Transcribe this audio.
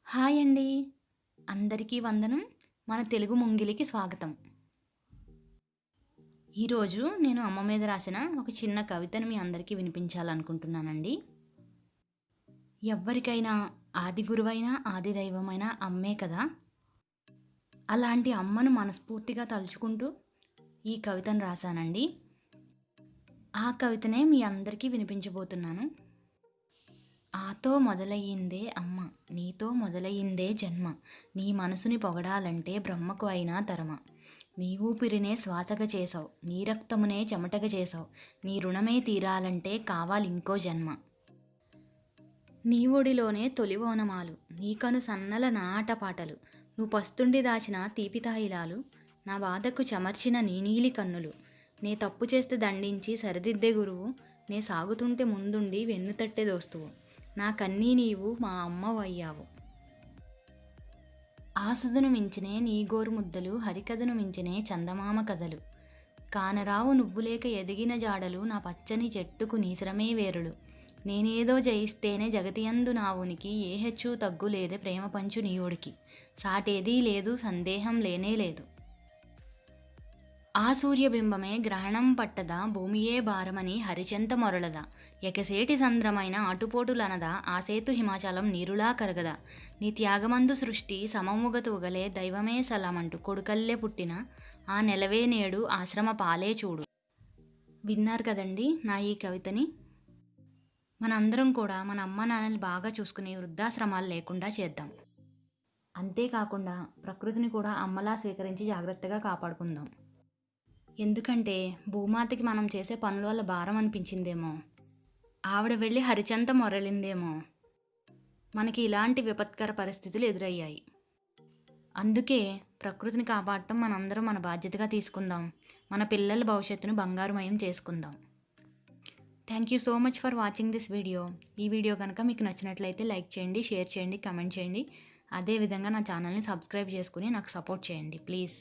Hi అండి. అందరికీ వందనం. మన తెలుగు ముంగిలికి స్వాగతం. ఈరోజు నేను అమ్మ మీద రాసిన ఒక చిన్న కవితను మీ అందరికీ వినిపించాలనుకుంటున్నానండి. ఎవ్వరికైనా ఆది గురువైన, ఆది దైవమైన అమ్మే కదా! అలాంటి అమ్మను మనస్ఫూర్తిగా తలుచుకుంటూ ఈ కవితను రాశానండి. ఆ కవితనే మీ అందరికీ వినిపించబోతున్నాను. ఆతో మొదలయ్యిందే అమ్మ, నీతో మొదలయ్యిందే జన్మ. నీ మనసుని పొగడాలంటే బ్రహ్మకు అయినా తరమ. నీ ఊపిరినే శ్వాసగా చేసావు, నీ రక్తమునే చెమటగా చేసావు. నీ రుణమే తీరాలంటే కావాలింకో జన్మ. నీ ఒడిలోనే తొలి ఓనమాలు, నీ కను సన్నల నా ఆటపాటలు. నువ్వు పస్తుండి దాచిన తీపి తాయిలాలు, నా బాధకు చెమర్చిన నీ నీలి కన్నులు. నే తప్పు చేస్తే దండించి సరిదిద్దే గురువు, నే సాగుతుంటే ముందుండి వెన్నుతట్టె దోస్తువు. నాకన్నీ నీవు మా అమ్మవయ్యావు. ఆసుదును మించినే నీ గోరు ముద్దలు, హరికథను మించినే చందమామ కథలు. కానరావు నువ్వులేక ఎదిగిన జాడలు, నా పచ్చని చెట్టుకు నీశ్రమే వేరులు. నేనేదో జయిస్తేనే జగతియందు నా ఉనికి, ఏ హెచ్చు తగ్గు లేదే ప్రేమ పంచు నీవుడికి. సాటేదీ లేదు సందేహం లేనే లేదు. ఆ సూర్యబింబమే గ్రహణం పట్టదా, భూమియే భారమని హరిచెంత మొరలదా. ఎకసేటి సంద్రమైన ఆటుపోటులనదా, ఆ సేతు హిమాచలం నీరులా కరగదా. నీ త్యాగమందు సృష్టి సమముగ తూగలే, దైవమే సలమంటూ కొడుకల్లే పుట్టిన ఆ నెలవే నేడు ఆశ్రమ పాలే చూడు. విన్నారు కదండి నా ఈ కవితని. మనందరం కూడా మన అమ్మ నాన్నని బాగా చూసుకుని వృద్ధాశ్రమాలు లేకుండా చేద్దాం. అంతేకాకుండా ప్రకృతిని కూడా అమ్మలా స్వీకరించి జాగ్రత్తగా కాపాడుకుందాం. ఎందుకంటే భూమాతకి మనం చేసే పనుల వల్ల భారం అనిపించిందేమో, ఆవిడ వెళ్ళి హరిచంత మొరలిందేమో, మనకి ఇలాంటి విపత్కర పరిస్థితులు ఎదురయ్యాయి. అందుకే ప్రకృతిని కాపాడటం మనందరం మన బాధ్యతగా తీసుకుందాం. మన పిల్లల భవిష్యత్తును బంగారుమయం చేసుకుందాం. Thank you so much for watching this video. ఈ వీడియో కనుక మీకు నచ్చినట్లయితే లైక్ చేయండి, షేర్ చేయండి, కమెంట్ చేయండి. అదేవిధంగా నా ఛానల్ని సబ్స్క్రైబ్ చేసుకుని నాకు సపోర్ట్ చేయండి ప్లీజ్.